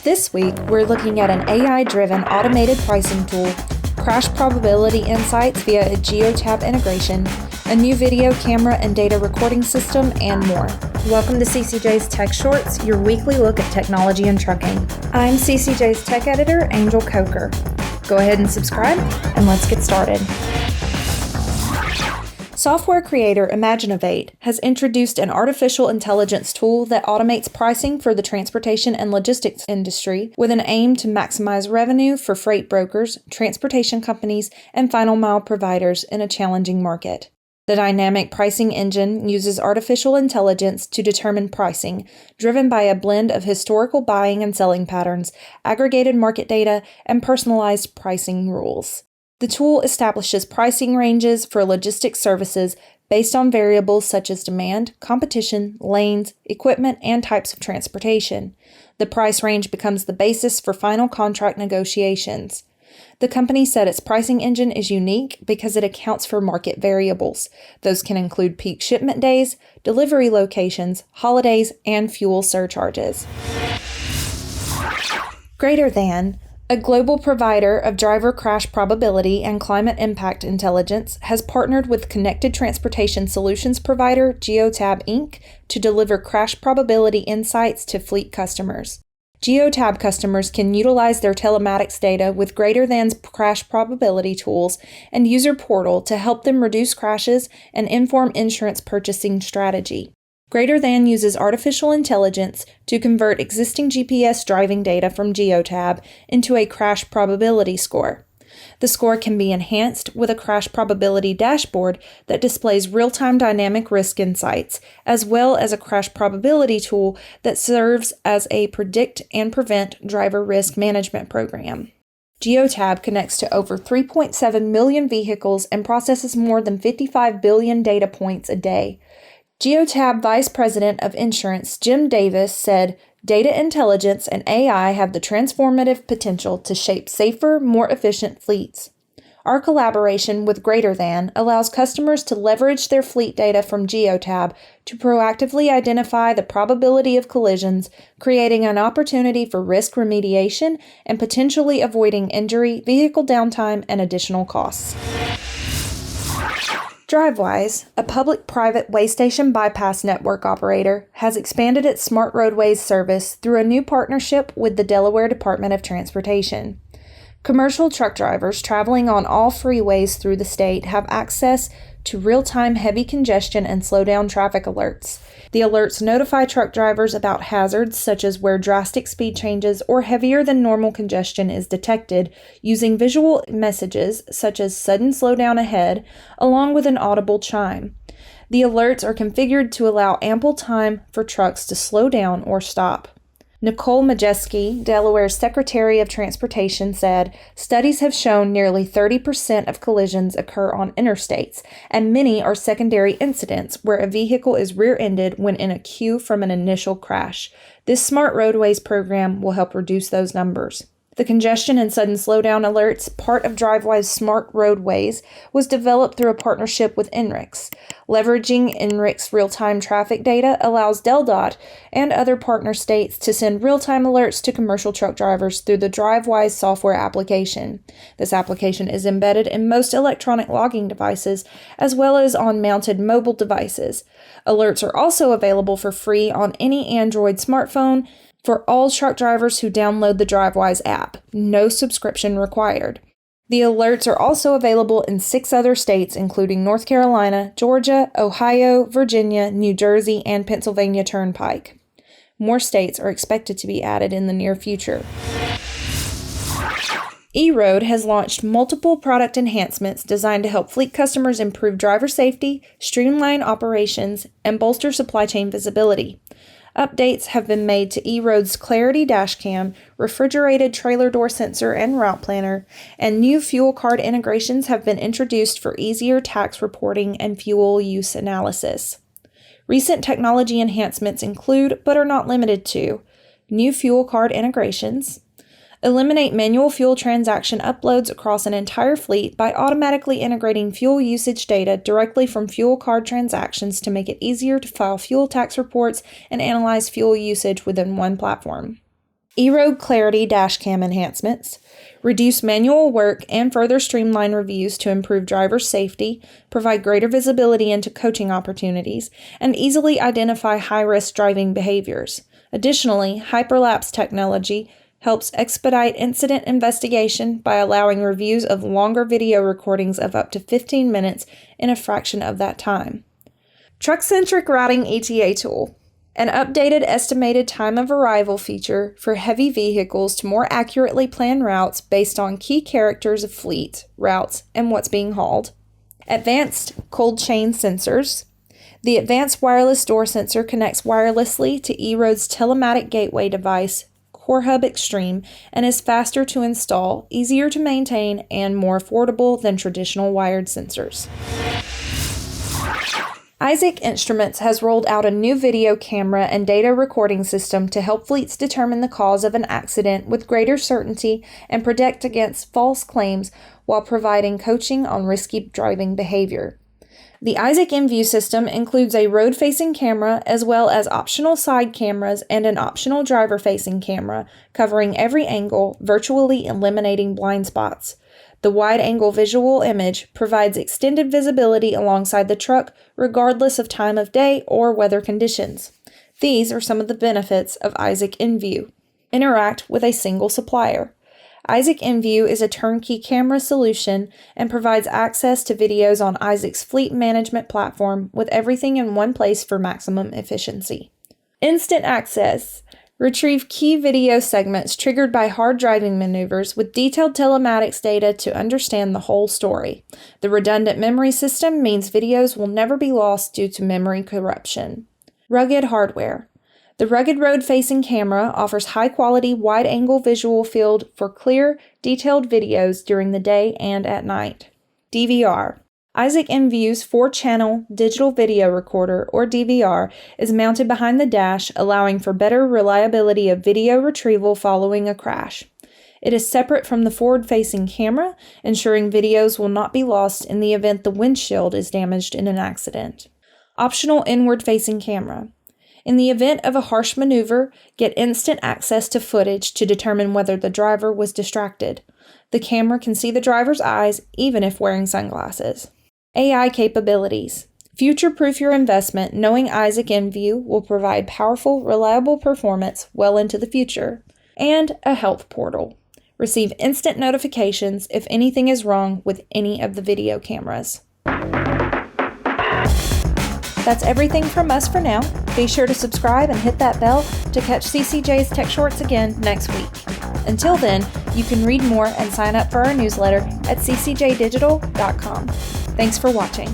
This week, we're looking at an AI-driven automated pricing tool, crash probability insights via a Geotab integration, a new video camera and data recording system, and more. Welcome to CCJ's Tech Shorts, your weekly look at technology and trucking. I'm CCJ's tech editor, Angel Coker. Go ahead and subscribe, and let's get started. Software creator Imagineovate has introduced an artificial intelligence tool that automates pricing for the transportation and logistics industry with an aim to maximize revenue for freight brokers, transportation companies, and final mile providers in a challenging market. The dynamic pricing engine uses artificial intelligence to determine pricing, driven by a blend of historical buying and selling patterns, aggregated market data, and personalized pricing rules. The tool establishes pricing ranges for logistics services based on variables such as demand, competition, lanes, equipment, and types of transportation. The price range becomes the basis for final contract negotiations. The company said its pricing engine is unique because it accounts for market variables. Those can include peak shipment days, delivery locations, holidays, and fuel surcharges. Greater Than, a global provider of driver crash probability and climate impact intelligence, has partnered with connected transportation solutions provider Geotab Inc. to deliver crash probability insights to fleet customers. Geotab customers can utilize their telematics data with Greater Than's crash probability tools and user portal to help them reduce crashes and inform insurance purchasing strategy. Greater Than uses artificial intelligence to convert existing GPS driving data from Geotab into a crash probability score. The score can be enhanced with a crash probability dashboard that displays real-time dynamic risk insights, as well as a crash probability tool that serves as a predict and prevent driver risk management program. Geotab connects to over 3.7 million vehicles and processes more than 55 billion data points a day. Geotab Vice President of Insurance Jim Davis said, "Data intelligence and AI have the transformative potential to shape safer, more efficient fleets. Our collaboration with Greater Than allows customers to leverage their fleet data from Geotab to proactively identify the probability of collisions, creating an opportunity for risk remediation and potentially avoiding injury, vehicle downtime, and additional costs." Drivewise, a public-private waystation bypass network operator, has expanded its smart roadways service through a new partnership with the Delaware Department of Transportation. Commercial truck drivers traveling on all freeways through the state have access to real-time heavy congestion and slow-down traffic alerts. The alerts notify truck drivers about hazards such as where drastic speed changes or heavier than normal congestion is detected using visual messages such as sudden slowdown ahead, along with an audible chime. The alerts are configured to allow ample time for trucks to slow down or stop. Nicole Majeski, Delaware's Secretary of Transportation, said, "Studies have shown nearly 30% of collisions occur on interstates, and many are secondary incidents where a vehicle is rear-ended when in a queue from an initial crash. This Smart Roadways program will help reduce those numbers." The congestion and sudden slowdown alerts, part of Drivewise's Smart Roadways, was developed through a partnership with INRIX. Leveraging INRIX real-time traffic data allows DelDOT and other partner states to send real-time alerts to commercial truck drivers through the Drivewise software application. This application is embedded in most electronic logging devices, as well as on mounted mobile devices. Alerts are also available for free on any Android smartphone for all truck drivers who download the Drivewise app. No subscription required. The alerts are also available in 6 other states, including North Carolina, Georgia, Ohio, Virginia, New Jersey, and Pennsylvania Turnpike. More states are expected to be added in the near future. eRoad has launched multiple product enhancements designed to help fleet customers improve driver safety, streamline operations, and bolster supply chain visibility. Updates have been made to eRoad's Clarity Dashcam, refrigerated trailer door sensor and route planner, and new fuel card integrations have been introduced for easier tax reporting and fuel use analysis. Recent technology enhancements include, but are not limited to, new fuel card integrations, Eliminate manual fuel transaction uploads across an entire fleet by automatically integrating fuel usage data directly from fuel card transactions to make it easier to file fuel tax reports and analyze fuel usage within one platform. E-Road Clarity Dashcam enhancements. Reduce manual work and further streamline reviews to improve driver safety, provide greater visibility into coaching opportunities, and easily identify high-risk driving behaviors. Additionally, hyperlapse technology helps expedite incident investigation by allowing reviews of longer video recordings of up to 15 minutes in a fraction of that time. Truck-centric routing ETA tool. An updated estimated time of arrival feature for heavy vehicles to more accurately plan routes based on key characters of fleet, routes, and what's being hauled. Advanced cold chain sensors. The advanced wireless door sensor connects wirelessly to E-Road's telematic gateway device, CoreHub Extreme, and is faster to install, easier to maintain, and more affordable than traditional wired sensors. Isaac Instruments has rolled out a new video camera and data recording system to help fleets determine the cause of an accident with greater certainty and protect against false claims while providing coaching on risky driving behavior. The Isaac InView system includes a road-facing camera as well as optional side cameras and an optional driver-facing camera, covering every angle, virtually eliminating blind spots. The wide-angle visual image provides extended visibility alongside the truck, regardless of time of day or weather conditions. These are some of the benefits of Isaac InView. Interact with a single supplier. Isaac InView is a turnkey camera solution and provides access to videos on Isaac's fleet management platform with everything in one place for maximum efficiency. Instant access. Retrieve key video segments triggered by hard driving maneuvers with detailed telematics data to understand the whole story. The redundant memory system means videos will never be lost due to memory corruption. Rugged hardware. The rugged road-facing camera offers high-quality, wide-angle visual field for clear, detailed videos during the day and at night. DVR. Isaac InView's 4-channel digital video recorder, or DVR, is mounted behind the dash, allowing for better reliability of video retrieval following a crash. It is separate from the forward-facing camera, ensuring videos will not be lost in the event the windshield is damaged in an accident. Optional inward-facing camera. In the event of a harsh maneuver, get instant access to footage to determine whether the driver was distracted. The camera can see the driver's eyes even if wearing sunglasses. AI capabilities. Future-proof your investment, knowing Isaac InView will provide powerful, reliable performance well into the future. And a health portal. Receive instant notifications if anything is wrong with any of the video cameras. That's everything from us for now. Be sure to subscribe and hit that bell to catch CCJ's Tech Shorts again next week. Until then, you can read more and sign up for our newsletter at ccjdigital.com. Thanks for watching.